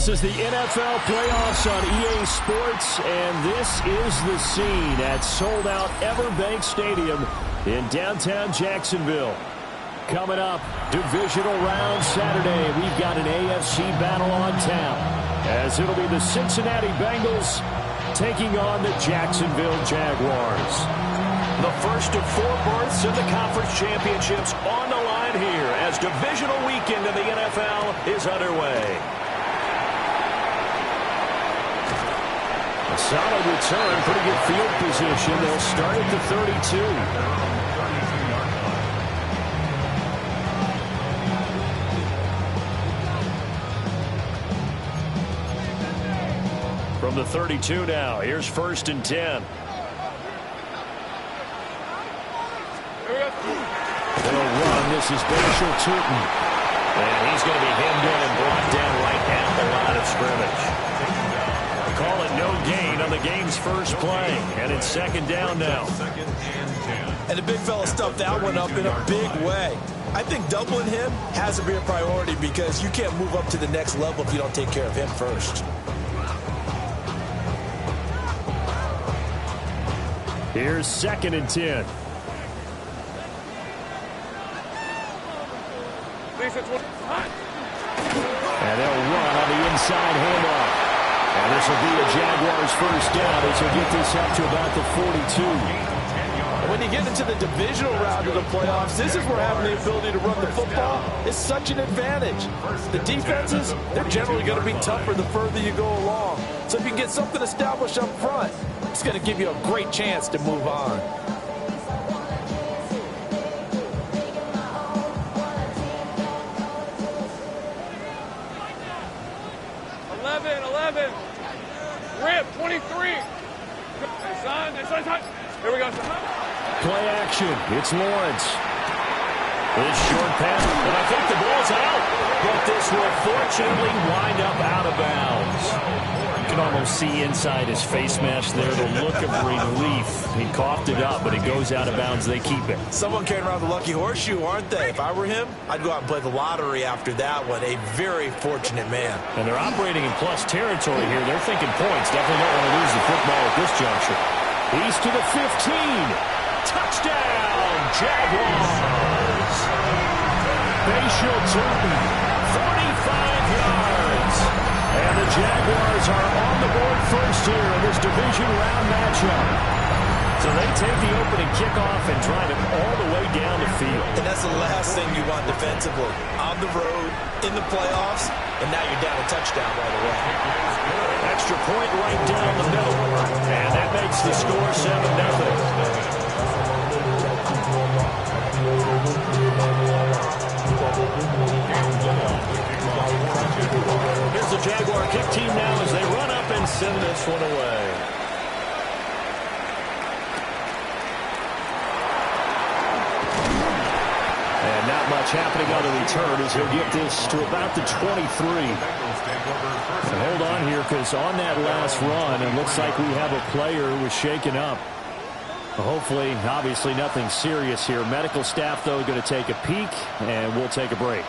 This is the NFL playoffs on EA Sports, and this is the scene at sold-out Everbank Stadium in downtown Jacksonville. Coming up, divisional round Saturday, we've got an AFC battle on tap, as it'll be the Cincinnati Bengals taking on the Jacksonville Jaguars. The first of 4 berths in the conference championships on the line here as divisional weekend in the NFL is underway. A solid return, pretty good field position. They'll start at the 32. From the 32 now, here's 1st and 10. They'll run. This is Bashal Tutin. And he's going to be hemmed in and brought down right at the line of scrimmage. Call it no gain on the game's first play. And it's 2nd down now. And the big fella stuffed that one up in a big way. I think doubling him has to be a priority because you can't move up to the next level if you don't take care of him first. Here's 2nd and 10. And they'll run on the inside handoff. And this will be a Jaguars first down as he'll get this up to about the 42. When you get into the divisional round of the playoffs, this is where having the ability to run the football is such an advantage. The defenses, they're generally going to be tougher the further you go along. So if you can get something established up front, it's going to give you a great chance to move on. Rip, 23. Here we go. Play action. It's Lawrence. This short pass, and I think the ball's out. But this will fortunately wind up out of bounds. can almost see inside his face mask there, the look of relief. He coughed it up, but it goes out of bounds. They keep it. Someone carrying around the lucky horseshoe, aren't they? If I were him, I'd go out and play the lottery after that one. A very fortunate man. And they're operating in plus territory here. They're thinking points. Definitely don't want to lose the football at this juncture. He's to the 15. Touchdown, Jaguars. Bashal Turton, 45 yards. And the Jaguars are on the board first here in this division round matchup. So they take the opening kickoff and drive it all the way down the field. And that's the last thing you want defensively. On the road, in the playoffs, and now you're down a touchdown right away. Extra point right down the middle. And that makes the score 7-0. Here's the Jaguar kick team now as they run up and send this one away. And not much happening on the return as he'll get this to about the 23. So hold on here, because on that last run, it looks like we have a player who was shaken up. Hopefully, obviously nothing serious here. Medical staff, though, going to take a peek, and we'll take a break.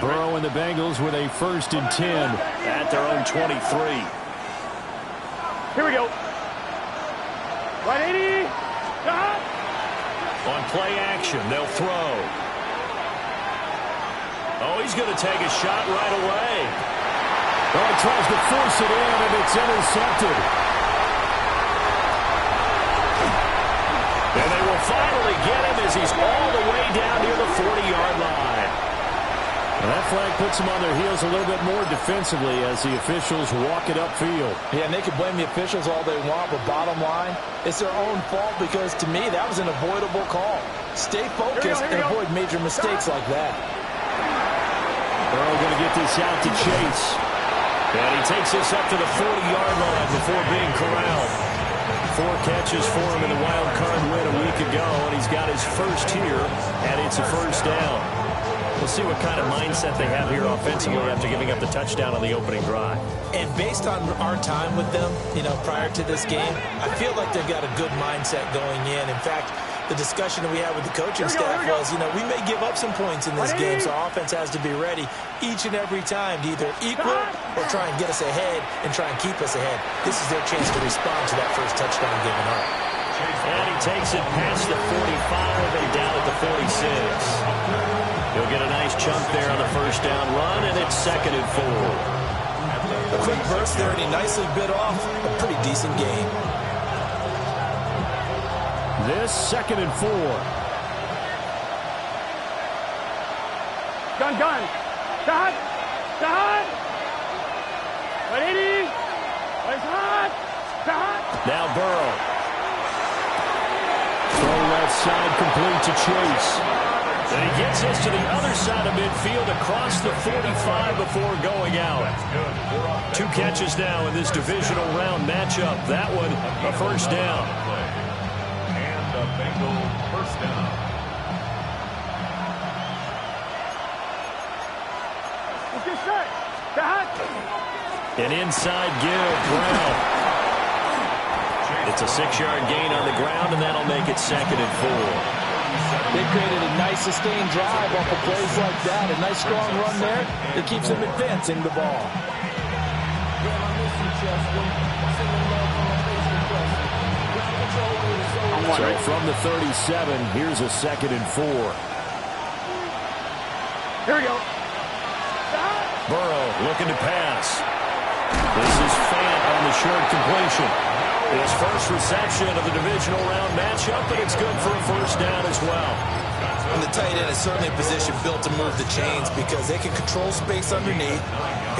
Burrow and the Bengals with a 1st and 10 at their own 23. Here we go. 180. On play action, they'll throw. Oh, he's going to take a shot right away. Oh, he tries to force it in, and it's intercepted. And they will finally get him as he's all the way down near the 40-yard line. And that flag puts them on their heels a little bit more defensively as the officials walk it upfield. Yeah, and they can blame the officials all they want, but bottom line, it's their own fault because, to me, that was an avoidable call. Stay focused and avoid major mistakes like that. Burrow going to get this out to Chase. And he takes this up to the 40-yard line before being corralled. 4 catches for him in the wild card win a week ago, and he's got his first here, and it's a 1st down. We'll see what kind of mindset they have here offensively after giving up the touchdown on the opening drive. And based on our time with them, prior to this game, I feel like they've got a good mindset going in. In fact, the discussion that we had with the coaching staff was, we may give up some points in this game, so our offense has to be ready each and every time to either equal or try and get us ahead and try and keep us ahead. This is their chance to respond to that first touchdown given up. And he takes it past the 45 and down at the 46. He'll get a nice chunk there on the 1st down run, and it's 2nd and 4. A quick burst there, and he nicely bit off a pretty decent game. This 2nd and 4. Gun. Shot. 180. Shot. Now Burrow. Throw left side complete to Chase. And he gets us to the other side of midfield across the 45 before going out. 2 catches now in this divisional round matchup. That one, a 1st down. And a Bengal 1st down. Let's get set. Shot. An inside give, Brown. It's a 6-yard gain on the ground, and that'll make it 2nd and 4. They created a nice sustained drive off of plays like that. A nice strong run there that keeps them advancing the ball. So from the 37, here's a 2nd and 4. Here we go. Burrow looking to pass. This is Fant on the short completion. His first reception of the divisional round matchup, but it's good for a 1st down as well. And the tight end is certainly a position built to move the chains because they can control space underneath.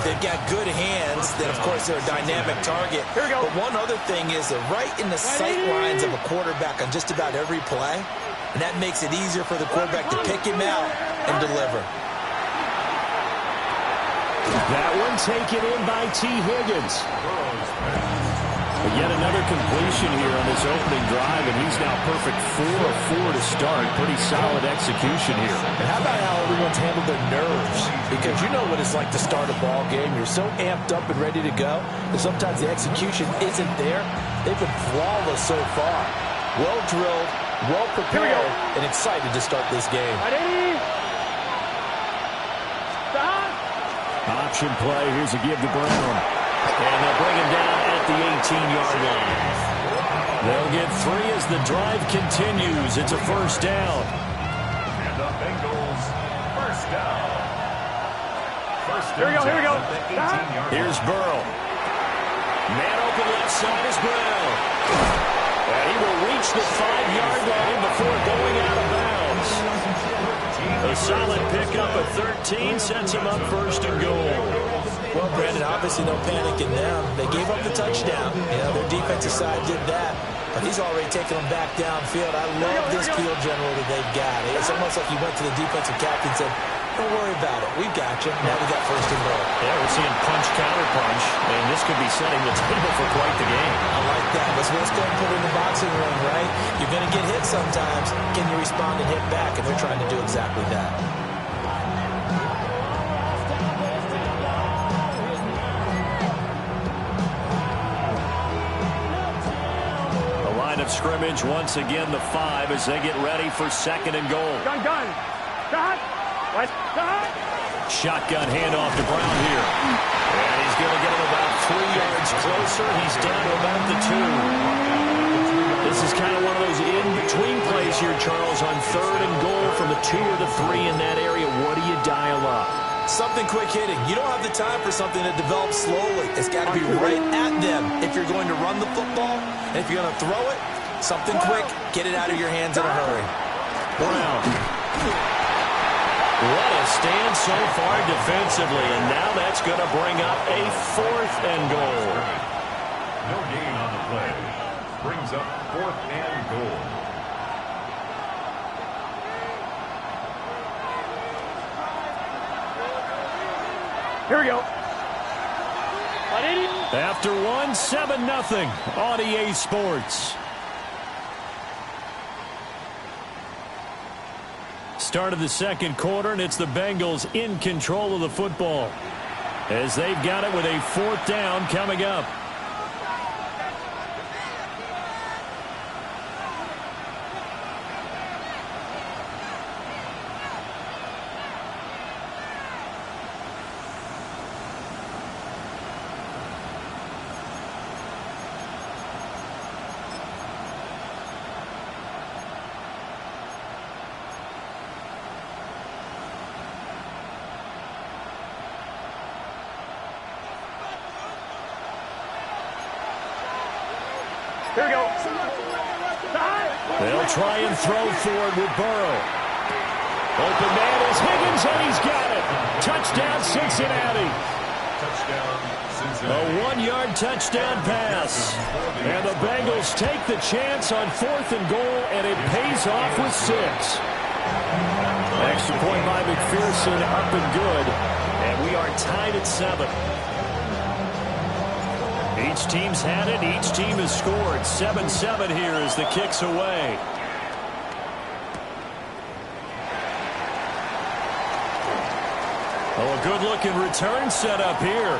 If they've got good hands, then, of course, they're a dynamic target. Here we go. But one other thing is they're right in the sight lines of a quarterback on just about every play, and that makes it easier for the quarterback to pick him out and deliver. That one taken in by T. Higgins. Yet another completion here on this opening drive, and he's now perfect 4 of 4 to start. Pretty solid execution here. And how about how everyone's handled their nerves? Because you know what it's like to start a ball game. You're so amped up and ready to go, and sometimes the execution isn't there. They've been flawless so far. Well drilled, well prepared, and excited to start this game. Option play. Here's a give to Brown. And they'll bring him down at the 18-yard line. They'll get 3 as the drive continues. It's a first down. And the Bengals first down. Here we go. Here's Burrow. Man open left side is Brown. And he will reach the 5-yard line before going out of bounds. A solid pickup of 13 sets him up first and goal. Well, Brandon, obviously no panic in them. They gave up the touchdown. You know, their defensive side did that. But he's already taken them back downfield. I love this field general that they've got. It's almost like he went to the defensive captain and said, don't worry about it. We've got you. Now we got first and goal. Yeah, we're seeing punch, counter punch, and this could be setting the table for quite the game. I like that. Let's go and put it in the boxing ring, right? You're going to get hit sometimes. Can you respond and hit back? And they're trying to do exactly that. Of scrimmage once again the 5 as they get ready for second and goal. Gun. Shotgun handoff to Brown here. And he's going to get him about 3 yards closer. He's down to about the 2. This is kind of one of those in-between plays here, Charles, on third and goal from the 2 or the 3 in that area. What do you dial up? Something quick hitting. You don't have the time for something that develops slowly. It's got to be right at them if you're going to run the football. And if you're going to throw it, something quick, get it out of your hands in a hurry. Brown. What a stand so far defensively, and now that's going to bring up a 4th and goal. No gain on the play. Brings up 4th and goal. Here we go. After 1, 7-0 on EA Sports. Start of the second quarter, and it's the Bengals in control of the football as they've got it with a 4th down coming up. Here we go. They'll try and throw forward with Burrow. Open man is Higgins, and he's got it. Touchdown, Cincinnati. Touchdown, Cincinnati. A 1-yard touchdown pass. And the Bengals take the chance on 4th and goal, and it pays off with 6. Extra point by McPherson, up and good. And we are tied at 7. Each team's had it. Each team has scored. 7-7 here as the kick's away. Oh, a good-looking return set up here.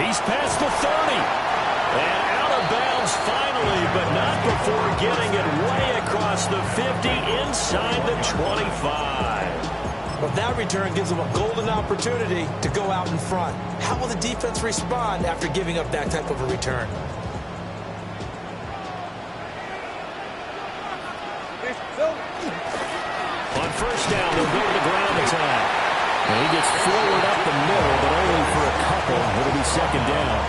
He's past the 30. And out of bounds finally, but not before getting it way across the 50 inside the 25. Well, that return gives them a golden opportunity to go out in front. How will the defense respond after giving up that type of a return? On first down, they'll go to the ground attack. And he gets forward up the middle, but only for a couple. It'll be second down.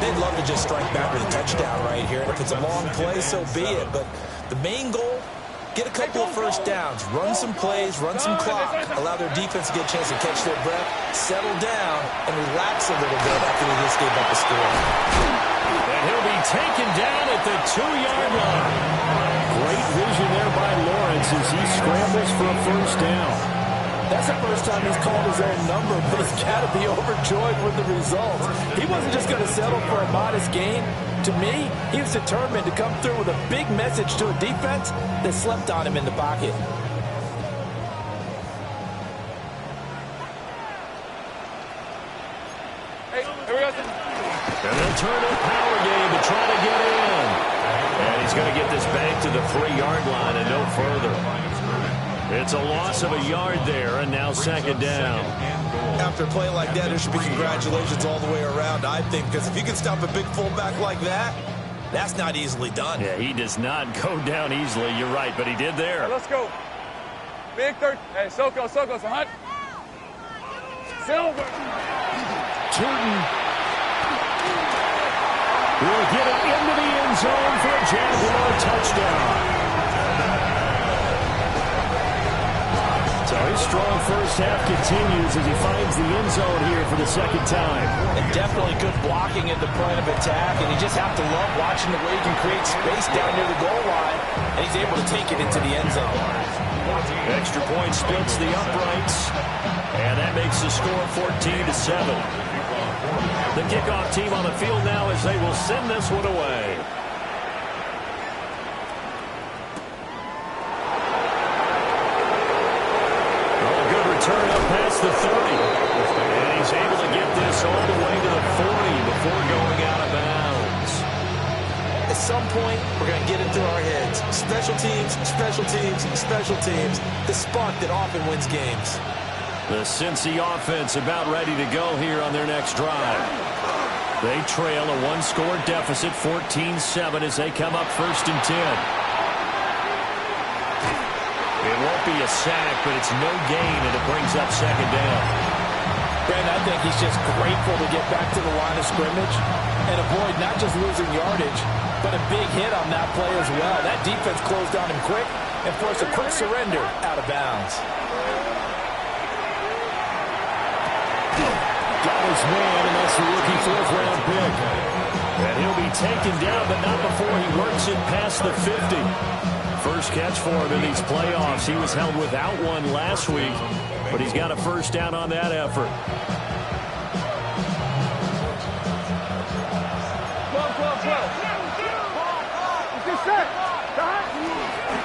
They'd love to just strike back with a touchdown right here. And if it's a long play, so be it. But the main goal, get a couple of first downs, run some plays, run some clock, allow their defense to get a chance to catch their breath, settle down, and relax a little bit after they just gave up the score. And he'll be taken down at the 2-yard line. Great vision there by Lawrence as he scrambles for a first down. That's the first time he's called his own number, but he's got to be overjoyed with the results. He wasn't just going to settle for a modest gain. To me, he was determined to come through with a big message to a defense that slept on him in the pocket. Hey, here we go. And they'll turn it power game to try to get in. And he's going to get this back to the 3-yard line and no further. It's a loss of a yard there, and now second down. After a play like that, there should be congratulations all the way around, I think, because if you can stop a big fullback like that, that's not easily done. Yeah, he does not go down easily. You're right, but he did there. Let's go. Big third. Hey, Soko, so hunt. Silver. Turton will get it into the end zone for a Jaguar touchdown. So his strong first half continues as he finds the end zone here for the second time. And definitely good blocking at the point of attack, and you just have to love watching the way he can create space down near the goal line, and he's able to take it into the end zone. Extra point splits the uprights, and that makes the score 14-7. The kickoff team on the field now as they will send this one away. Turn up past the 30. And he's able to get this all the way to the 40 before going out of bounds. At some point, we're going to get it through our heads. Special teams, special teams, special teams. The spark that often wins games. The Cincy offense about ready to go here on their next drive. They trail a one-score deficit, 14-7, as they come up 1st and 10. It won't be a sack, but it's no gain, and it brings up second down. Brandon, I think he's just grateful to get back to the line of scrimmage and avoid not just losing yardage, but a big hit on that play as well. That defense closed on him quick and forced a quick surrender out of bounds. Got his man, and that's the rookie 4th-round pick. And he'll be taken down, but not before he works it past the 50. First catch for him in these playoffs. He was held without one last week, but he's got a first down on that effort.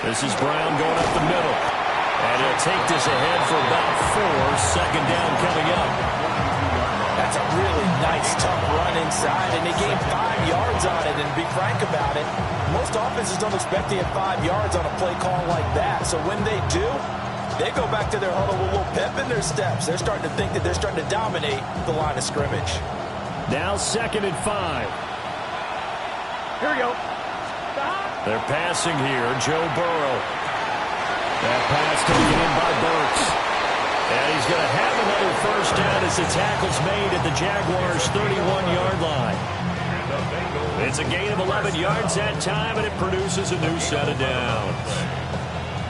This is Brown going up the middle. And he'll take this ahead for about 4. Second down coming up. That's a really nice, tough run inside, and they gained 5 yards on it. And to be frank about it, most offenses don't expect to get 5 yards on a play call like that. So when they do, they go back to their huddle with a little pep in their steps. They're starting to think that they're starting to dominate the line of scrimmage. Now 2nd and 5. Here we go. They're passing here. Joe Burrow. That pass taken in by Burks. And he's going to have another first down as the tackle's made at the Jaguars' 31-yard line. It's a gain of 11 yards that time, and it produces a new set of downs.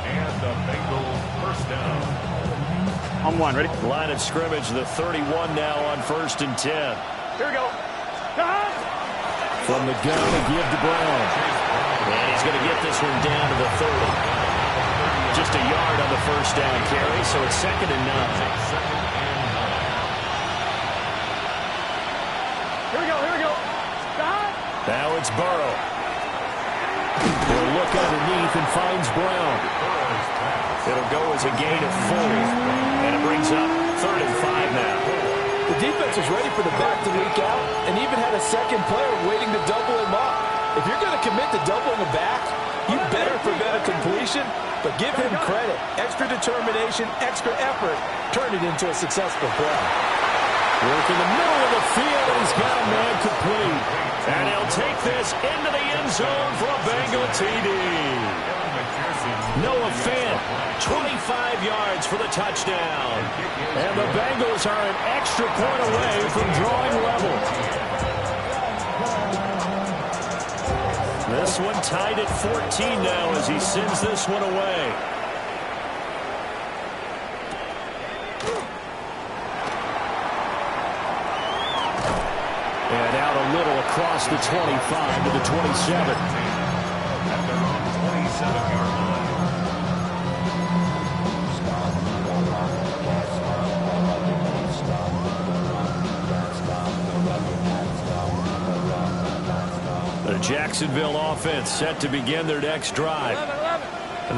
And the Bengals first down. On one, ready? Line of scrimmage, the 31 now on 1st and 10. Here we go. From the gun to give to Brown. And he's going to get this one down to the 30. Just a yard on the first down carry, so it's 2nd and 9. Here we go, here we go. Now it's Burrow. He'll look underneath and finds Brown. It'll go as a gain of 4. And it brings up 3rd and 5 now. The defense is ready for the back to leak out and even had a second player waiting to double him up. If you're going to commit to doubling a back, you better prevent a completion, but give him credit. Extra determination, extra effort, turn it into a successful play. Work in the middle of the field, and he's got a man complete. And he'll take this into the end zone for a Bengal TD. Noah Fant, 25 yards for the touchdown. And the Bengals are an extra point away from drawing level. This one tied at 14 now as he sends this one away. And out a little across the 25 to the 27. At their own 27-yard line. Jacksonville offense set to begin their next drive.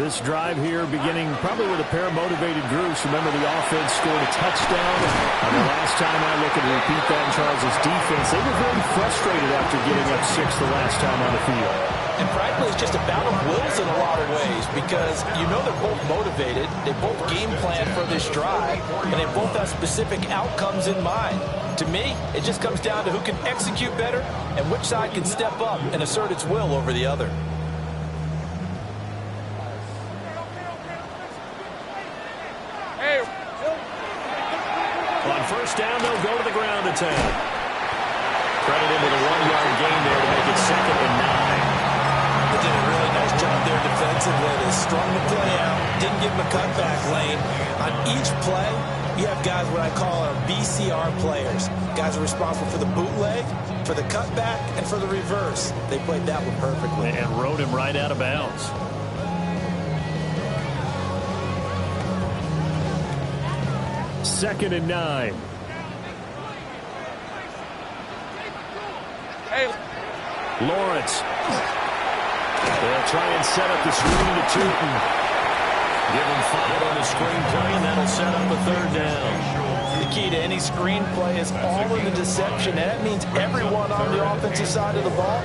This drive here beginning probably with a pair of motivated groups. Remember, the offense scored a touchdown. And the last time I look at repeat that in Charles' defense, they were very frustrated after giving up 6 the last time on the field. And frankly, it's just a battle of wills in a lot of ways because you know they're both motivated. They both game plan for this drive, and they both have specific outcomes in mind. To me, it just comes down to who can execute better and which side can step up and assert its will over the other. On first down, they'll go to the ground attack. Credited with a 1-yard gain there to make it 2nd and 9. They did a really nice job there defensively. They strung the play out, didn't give them a cutback lane. On each play, you have guys what I call our BCR players. Guys are responsible for the bootleg, for the cutback, and for the reverse. They played that one perfectly. And rode him right out of bounds. Second and 9. Hey. Lawrence. They'll try and set up the screen to Tootin. Give him 5 on the screen play, and that'll set up a 3rd down. The key to any screen play is all in the deception. And that means everyone on the offensive side of the ball.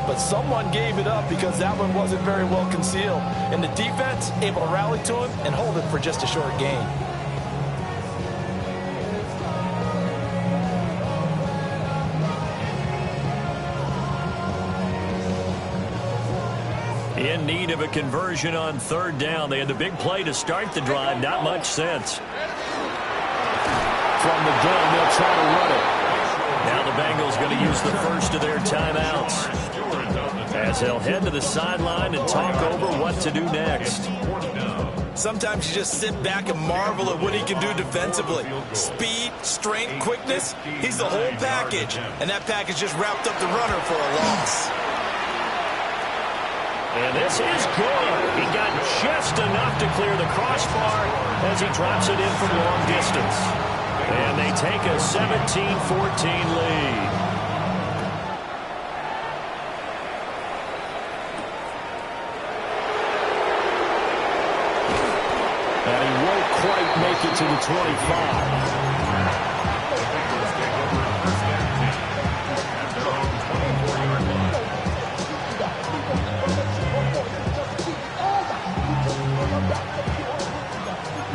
But someone gave it up because that one wasn't very well concealed. And the defense able to rally to him and hold it for just a short gain. In need of a conversion on 3rd down. They had the big play to start the drive. Not much sense. From the gun, they'll try to run it. Now the Bengals going to use the first of their timeouts as they'll head to the sideline and talk over what to do next. Sometimes you just sit back and marvel at what he can do defensively. Speed, strength, quickness, he's the whole package. And that package just wrapped up the runner for a loss. And this is good. He got just enough to clear the crossbar as he drops it in from long distance. And they take a 17-14 lead. And he won't quite make it to the 25.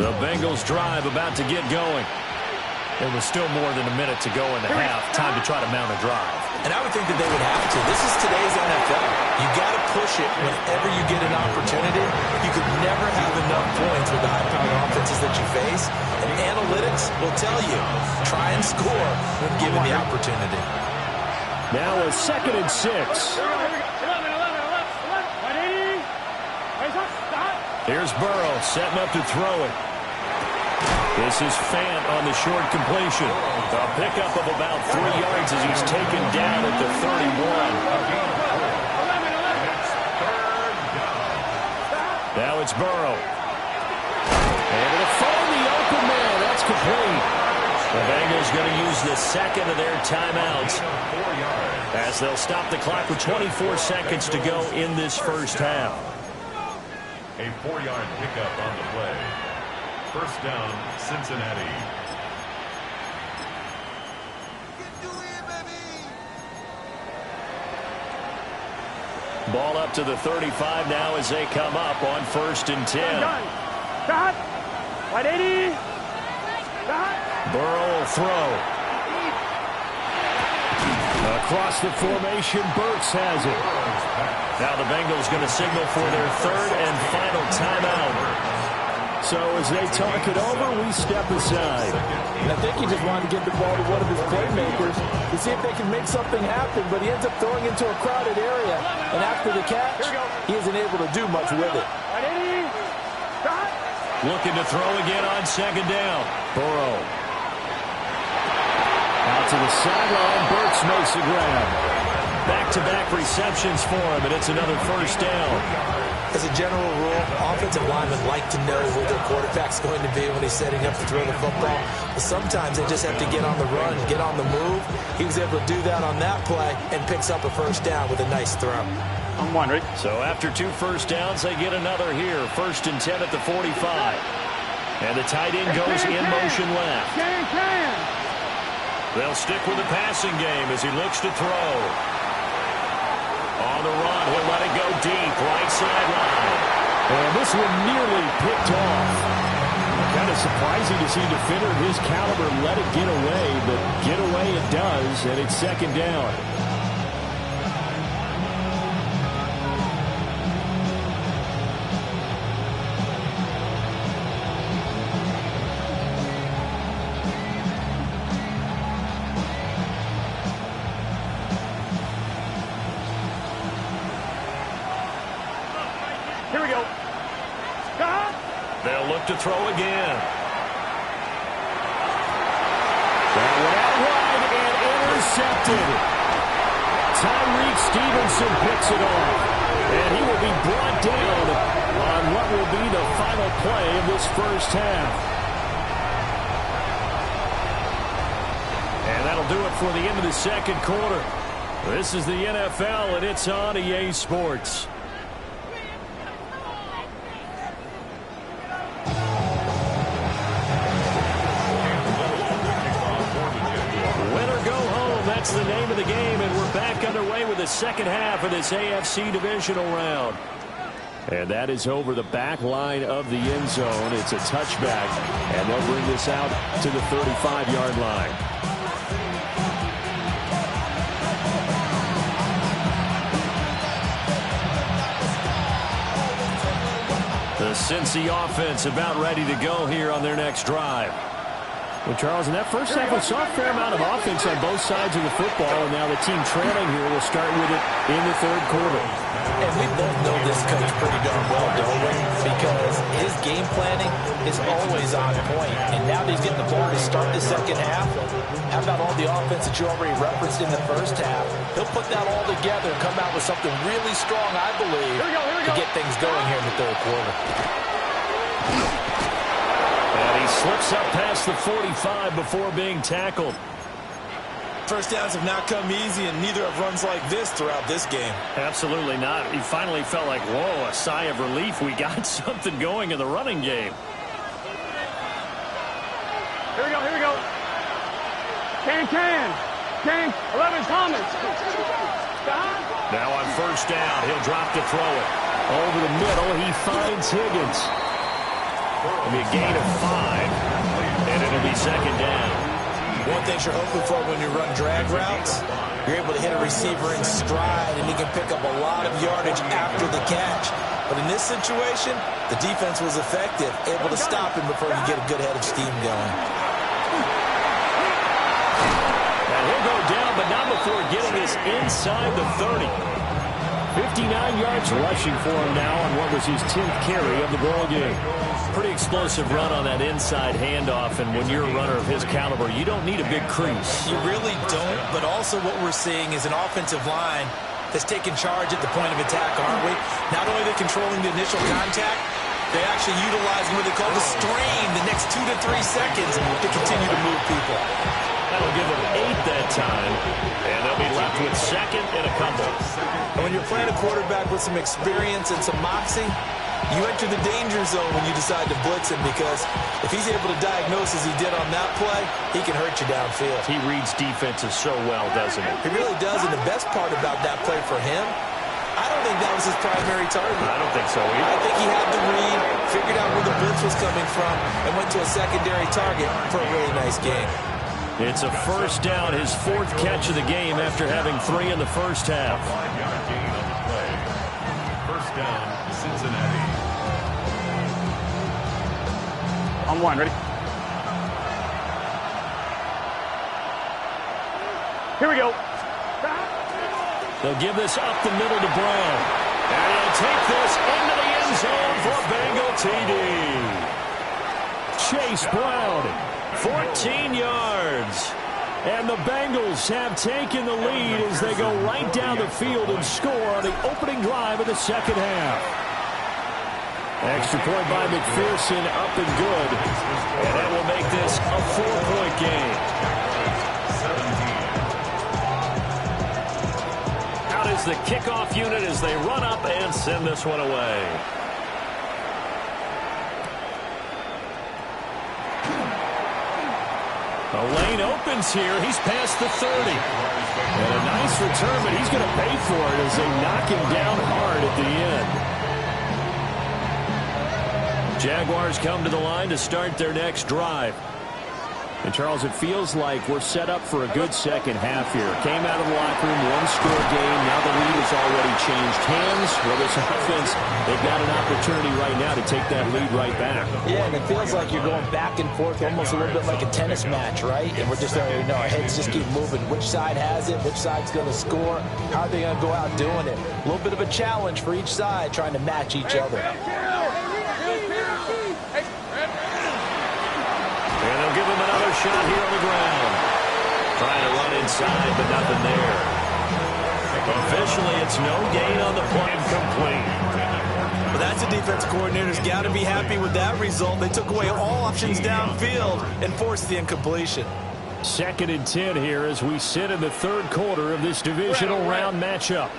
The Bengals drive about to get going. There was still more than a minute to go in the half. Time to try to mount a drive. And I would think that they would have to. This is today's NFL. You got to push it whenever you get an opportunity. You could never have enough points with the high-powered offenses that you face. And analytics will tell you, try and score when given the opportunity. Now a 2nd and 6. Here's Burrow setting up to throw it. This is Fant on the short completion. A pickup of about 3 yards as he's taken down at the 31. Now it's Burrow. Able to find the open man. That's complete. The Bengals going to use the 2nd of their timeouts as they'll stop the clock with 24 seconds to go in this first half. A 4-yard pickup on the play. First down, Cincinnati. Ball up to the 35 now as they come up on 1st and 10. Burrow will throw. Across the formation, Burks has it. Now the Bengals going to signal for their 3rd and final timeout. So as they talk it over, we step aside. And I think he just wanted to get the ball to one of his playmakers to see if they can make something happen, but he ends up throwing into a crowded area. And after the catch, he isn't able to do much with it. Looking to throw again on 2nd down. Burrow. Out to the sideline, Burks makes the grab. Back-to-back receptions for him, and it's another first down. As a general rule, offensive linemen like to know who their quarterback's going to be when he's setting up to throw the football. But sometimes they just have to get on the run, get on the move. He was able to do that on that play and picks up a first down with a nice throw. I'm wondering. So after 2 first downs, they get another here. 1st and 10 at the 45. And the tight end goes in motion left. They'll stick with the passing game as he looks to throw. On the run, he'll let it go deep, right sideline. And this one nearly picked off. Kind of surprising to see a defender of his caliber let it get away, but get away it does, and it's 2nd down. Here we go. They'll look to throw again. That went out wide and intercepted. Tyreek Stevenson picks it off. And he will be brought down on what will be the final play of this first half. And that'll do it for the end of the 2nd quarter. This is the NFL, and it's on EA Sports. That's the name of the game, and we're back underway with the 2nd half of this AFC divisional round. And that is over the back line of the end zone. It's a touchback, and they'll bring this out to the 35-yard line. The Cincy offense about ready to go here on their next drive. Well, Charles, in that first half, we saw a fair amount of offense on both sides of the football, and now the team trailing here will start with it in the 3rd quarter. And we both know this coach pretty darn well, don't we? Because his game planning is always on point. And now that he's getting the ball to start the 2nd half, how about all the offense that you already referenced in the first half? He'll put that all together and come out with something really strong, I believe, to get things going here in the 3rd quarter. And he slips up past the 45 before being tackled. First downs have not come easy, and neither have runs like this throughout this game. Absolutely not. He finally felt like, whoa, a sigh of relief. We got something going in the running game. Here we go, here we go. Can. 11 Thomas. Now on 1st down, he'll drop to throw it. Over the middle, he finds Higgins. It'll be a gain of 5, and it'll be 2nd down. One thing you're hoping for when you run drag routes, you're able to hit a receiver in stride, and he can pick up a lot of yardage after the catch. But in this situation, the defense was effective, able to stop him before you get a good head of steam going. And he'll go down, but not before getting this inside the 30. 59 yards rushing for him now on what was his 10th carry of the ball game. Pretty explosive run on that inside handoff, and when you're a runner of his caliber, you don't need a big crease. You really don't, but also what we're seeing is an offensive line that's taking charge at the point of attack, aren't we? Not only are they controlling the initial contact, they actually utilizing what they call the strain the next 2 to 3 seconds to continue to move people. That'll give them 8 that time, and they'll be left with 2nd and a couple. And when you're playing a quarterback with some experience and some moxie, you enter the danger zone when you decide to blitz him, because if he's able to diagnose as he did on that play, he can hurt you downfield. He reads defenses so well, doesn't he? He really does, and the best part about that play for him, I don't think that was his primary target. I don't think so either. I think he had the read, figured out where the blitz was coming from, and went to a secondary target for a really nice game. It's a 1st down, his 4th catch of the game after having 3 in the first half. 5-yard gain on the play. 1st down, Cincinnati. On 1, ready? Here we go. They'll give this up the middle to Brown. And he'll take this into the end zone for Bengal TD. Chase Brown, 14 yards. And the Bengals have taken the lead as they go right down the field and score on the opening drive of the 2nd half. Extra point by McPherson, up and good. And that will make this a 4-point game. Out is the kickoff unit as they run up and send this one away. A lane opens here. He's past the 30. And a nice return, but he's going to pay for it as they knock him down hard at the end. Jaguars come to the line to start their next drive. And, Charles, it feels like we're set up for a good second half here. Came out of the locker room, one-score game. Now the lead has already changed hands. Well, this offense, they've got an opportunity right now to take that lead right back. Yeah, and it feels like you're going back and forth, almost a little bit like a tennis match, right? And we're just, our heads just keep moving. Which side has it? Which side's going to score? How are they going to go out doing it? A little bit of a challenge for each side, trying to match each other. And they'll give him another shot here on the ground. Trying to run inside, but nothing there. Officially, it's no gain on the play. Complete. Well, that's a defense coordinator's got to be happy with that result. They took away all options downfield and forced the incompletion. 2nd and 10 here as we sit in the third quarter of this divisional round matchup.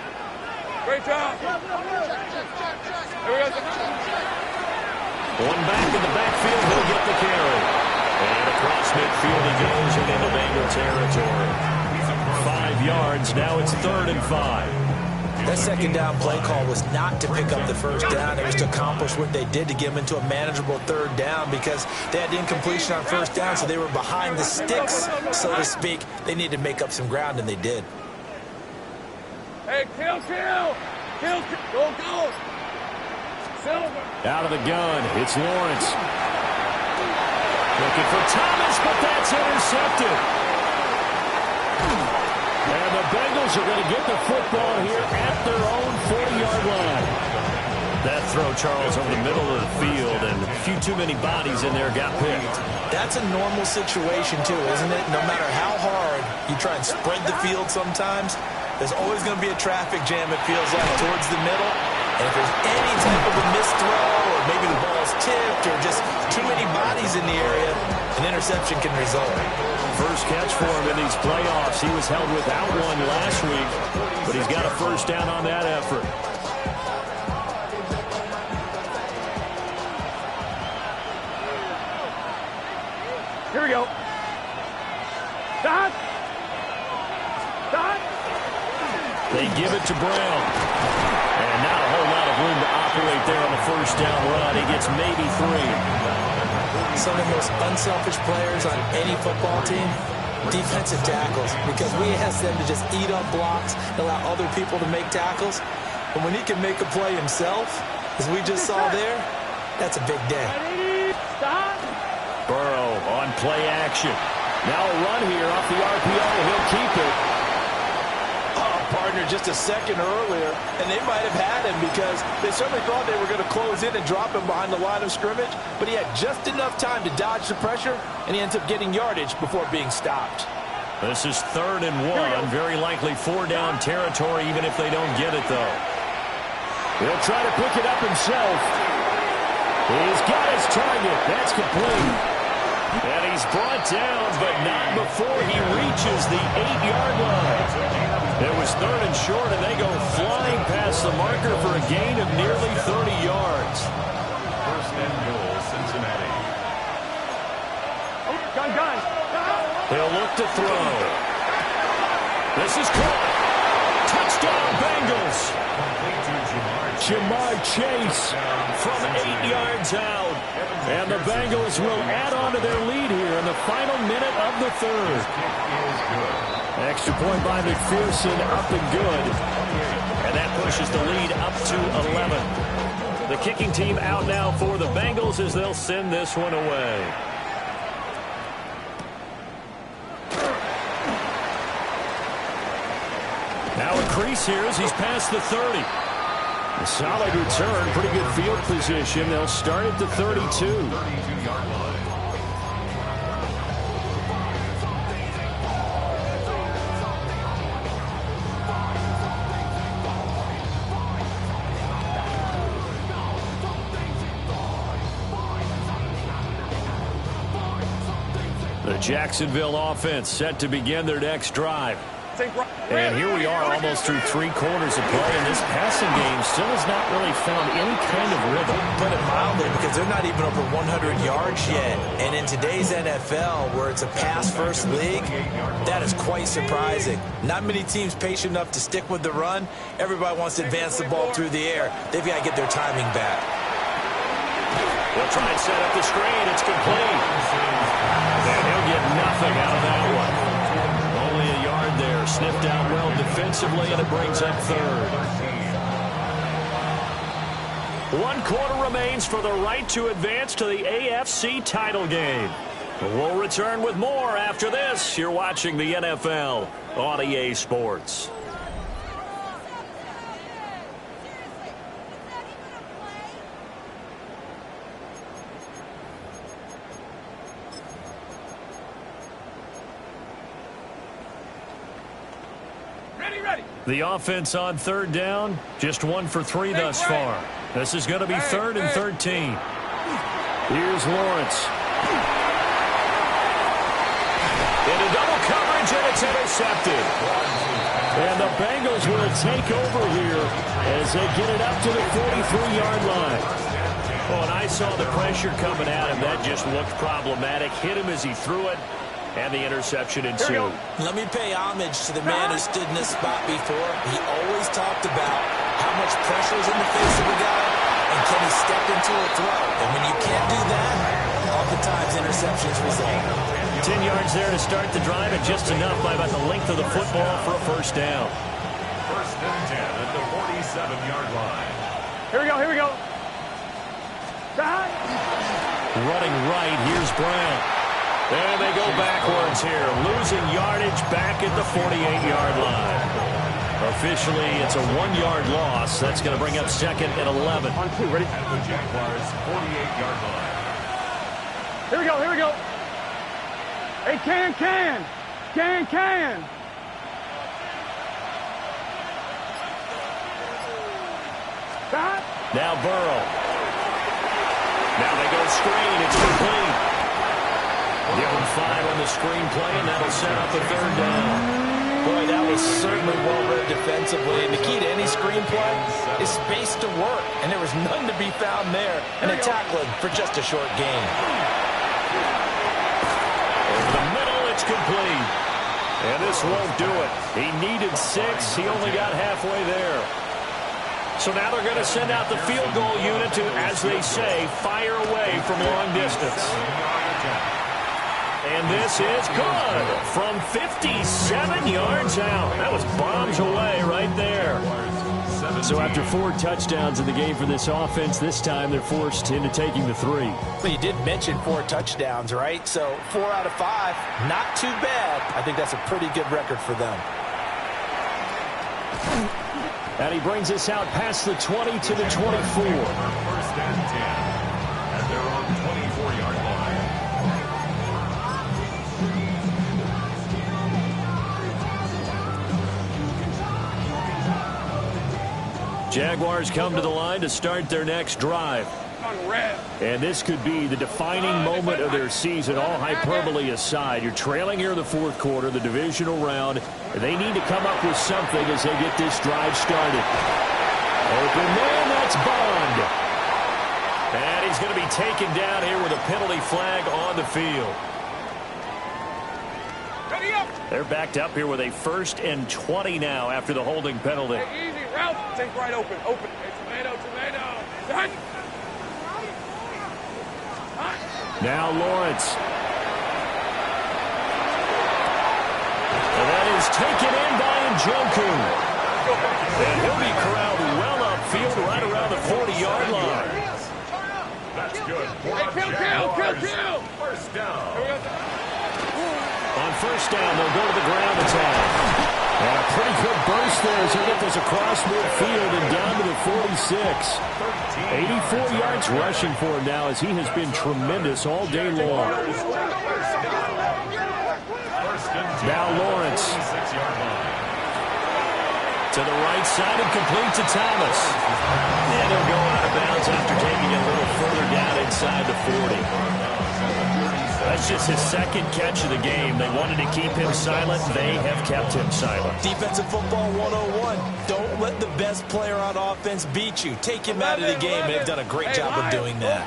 Great job. One back in the backfield, he'll get the carry. And across midfield he goes and into Bengal territory. 5 yards, now it's 3rd and 5. That second down play call was not to pick up the first down. It was to accomplish what they did to get them into a manageable 3rd down because they had incompletion on first down, so they were behind the sticks, so to speak. They needed to make up some ground, and they did. Hey, kill. Go. Silver. Out of the gun, it's Lawrence. Looking for Thomas, but that's intercepted. And the Bengals are going to get the football here at their own 40-yard line. That throw, Charles, over the middle of the field, and a few too many bodies in there got picked. That's a normal situation, too, isn't it? No matter how hard you try and spread the field sometimes, there's always going to be a traffic jam, it feels like, towards the middle. And if there's any type of a missed throw, or maybe the ball's tipped, or just too many bodies in the area, an interception can result. First catch for him in these playoffs. He was held without one last week, but he's got a first down on that effort. Here we go. Dot. They give it to Brown. And not a whole lot of room to operate there on the first down run. He gets maybe 3. Some of the most unselfish players on any football team, defensive tackles, because we ask them to just eat up blocks and allow other people to make tackles. But when he can make a play himself, as we just saw there, that's a big day. Burrow on play action. Now a run here off the RPO. He'll keep it. Partner just a second earlier, and they might have had him because they certainly thought they were going to close in and drop him behind the line of scrimmage, but he had just enough time to dodge the pressure, and he ends up getting yardage before being stopped. This is 3rd and 1, very likely 4-down territory, even if they don't get it, though. He'll try to pick it up himself. He's got his target. That's complete. And he's brought down, but not before he reaches the 8-yard line. It was 3rd and short, and they go flying past the marker for a gain of nearly 30 yards. 1st and goal, Cincinnati. Gun. They'll look to throw. This is caught. Touchdown, Bengals. Jamar Chase from 8 yards out. And the Bengals will add on to their lead here in the final minute of the 3rd. Extra point by McPherson, up and good. And that pushes the lead up to 11. The kicking team out now for the Bengals as they'll send this one away. Now a crease here as he's past the 30. A solid return, pretty good field position. They'll start at the 32. 32-yard line. The Jacksonville offense set to begin their next drive. And here we are almost through 3 quarters of play, and this passing game still has not really found any kind of rhythm. Put it mildly, because they're not even over 100 yards yet. And in today's NFL, where it's a pass-first league, that is quite surprising. Not many teams patient enough to stick with the run. Everybody wants to advance the ball through the air. They've got to get their timing back. They'll try and set up the screen. It's complete. And he'll get nothing out of that one. Only a yard there. Sniffed out well defensively, and it brings up 3rd. 1 quarter remains for the right to advance to the AFC title game. We'll return with more after this. You're watching the NFL on EA Sports. The offense on 3rd down, just 1 for 3 thus far. This is going to be 3rd and 13. Here's Lawrence. Into double coverage, and it's intercepted. And the Bengals will take over here as they get it up to the 43-yard line. Oh, and I saw the pressure coming at him. That just looked problematic. Hit him as he threw it. And the interception ensued. Let me pay homage to the man who stood in this spot before. He always talked about how much pressure is in the face of a guy, and can he step into a throw. And when you can't do that, oftentimes interceptions result. 10 yards there to start the drive, and just enough by about the length of the football for a first down. 1st and 10 at the 47-yard line. Here we go. Running right, here's Brown. And they go backwards here, losing yardage back at the 48-yard line. Officially, it's a 1-yard loss. That's going to bring up 2nd and 11. On 2, ready? At the Jaguars' 48-yard line. Here we go. Hey, can. Stop. Now Burrow. Now they go screen. It's complete. Give them 5 on the screen play, and that'll set up a 3rd down. Boy, that was certainly well-read defensively. And the key to any screen play is space to work. And there was none to be found there. And a tackling for just a short gain. Over the middle, it's complete. And this won't do it. He needed 6. He only got halfway there. So now they're going to send out the field goal unit to, as they say, fire away from long distance. And this is good from 57 yards out. That was bombs away right there. So after 4 touchdowns in the game for this offense, this time they're forced into taking the 3. Well, you did mention 4 touchdowns, right? So 4 out of 5, not too bad. I think that's a pretty good record for them. And he brings us out past the 20 to the 24. 1st and 10 at their own 24-yard line. Jaguars come to the line to start their next drive. And this could be the defining moment of their season, all hyperbole aside. You're trailing here in the 4th quarter, the divisional round. And they need to come up with something as they get this drive started. Open man, that's Bond. And he's going to be taken down here with a penalty flag on the field. They're backed up here with a 1st and 20 now after the holding penalty. Hey, easy, Ralph. Take right open. Hey, tomato. Now Lawrence. And that is taken in by Njoku. And he'll be corralled well upfield right around the 40-yard line. That's good. Kill. 1st down. On 1st down, they'll go to the ground attack. And a pretty good burst there as he get this across midfield and down to the 46. 84 yards rushing for him now as he has been tremendous all day long. Now Lawrence. To the right side and complete to Thomas. And he'll go out of bounds after taking it a little further down inside the 40. A was just his second catch of the game. They wanted to keep him silent. They have kept him silent. Defensive football 101. Don't let the best player on offense beat you. Take him out of the game, and they've done a great job of doing that.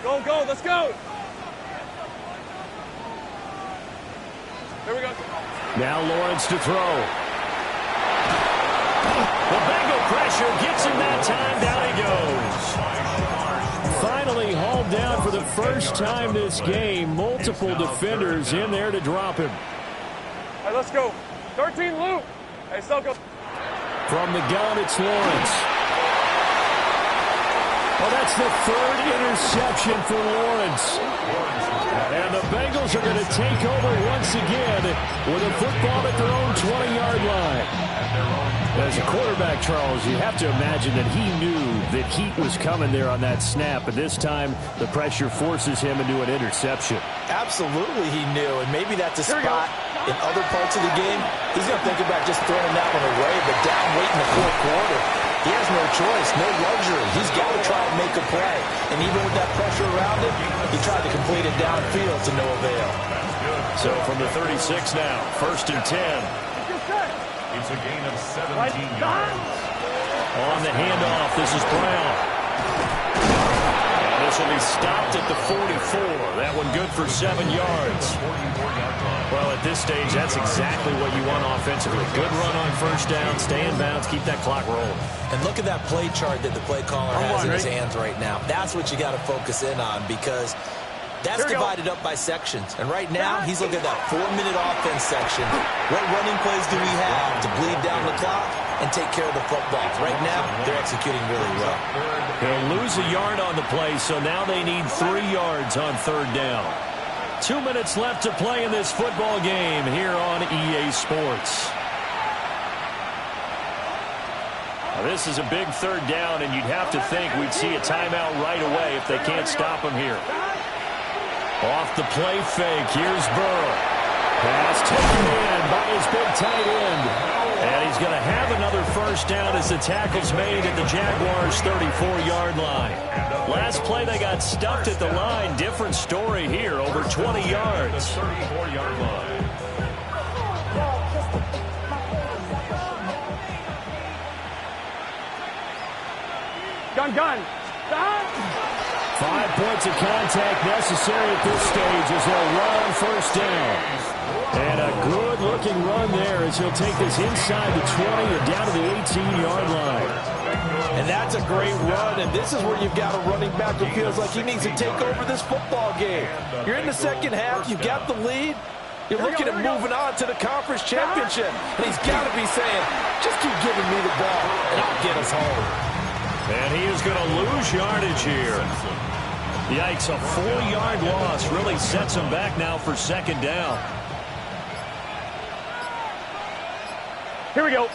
Go, go, let's go. Here we go. Now Lawrence to throw. The Bengal pressure gets him that time. Down he goes. Finally hauled down for the first time this game. Multiple defenders in there to drop him. All right, let's go. 13 loop. Hey, Selko. From the gun, it's Lawrence. Well, that's the third interception for Lawrence. And the Bengals are going to take over once again with a football at their own 20-yard line. As a quarterback, Charles, you have to imagine that he knew that heat was coming there on that snap. And this time, the pressure forces him into an interception. Absolutely he knew, and maybe that's a spot in other parts of the game. He's going to think about just throwing that one away, but down late in the fourth quarter, he has no choice, no luxury. He's got to try and make a play. And even with that pressure around him, he tried to complete it downfield to no avail. So from the 36 now, 1st and 10. It's a gain of 17 yards. On the handoff, this is Brown. And this will be stopped at the 44. That one good for 7 yards. Well, at this stage, that's exactly what you want offensively. Good run on first down, stay in bounds, keep that clock rolling. And look at that play chart that the play caller has in his hands right now. That's what you got to focus in on, because that's divided up by sections. And right now, he's looking at that 4-minute offense section. What running plays do we have to bleed down the clock and take care of the football? Right now, they're executing really well. They'll lose a yard on the play, so now they need 3 yards on 3rd down. 2 minutes left to play in this football game here on EA Sports. Now, this is a big 3rd down, and you'd have to think we'd see a timeout right away if they can't stop him here. Off the play fake, here's Burrow. Pass taken in by his big tight end. And he's going to have another first down as the tackle's made at the Jaguars' 34-yard line. Last play, they got stuffed at the line. Different story here, over 20 yards. 34-yard line. Gun. 5 points of contact necessary at this stage as they'll run on first down. And a good-looking run there as he'll take this inside the 20 and down to the 18-yard line. And that's a great run, and this is where you've got a running back who feels like he needs to take over this football game. You're in the second half, you've got the lead, you're looking at moving on to the conference championship, and he's got to be saying, just keep giving me the ball, and I'll get us home. And he is going to lose yardage here. Yikes, a 4-yard loss really sets him back now for 2nd down. Here we go.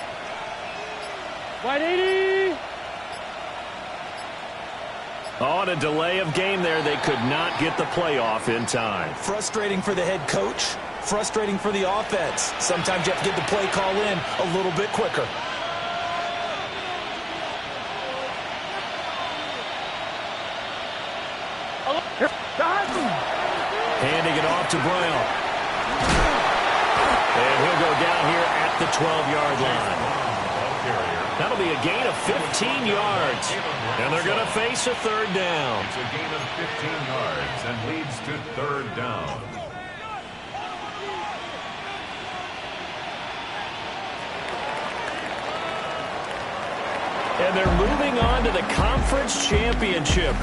180. On a delay of game there, they could not get the playoff in time. Frustrating for the head coach, frustrating for the offense. Sometimes you have to get the play call in a little bit quicker. Handing it off to Brown. And he'll go down here at the 12-yard line. That'll be a gain of 15 yards. And they're going to face a 3rd down. It's a gain of 15 yards and leads to 3rd down. And they're moving on to the conference championship.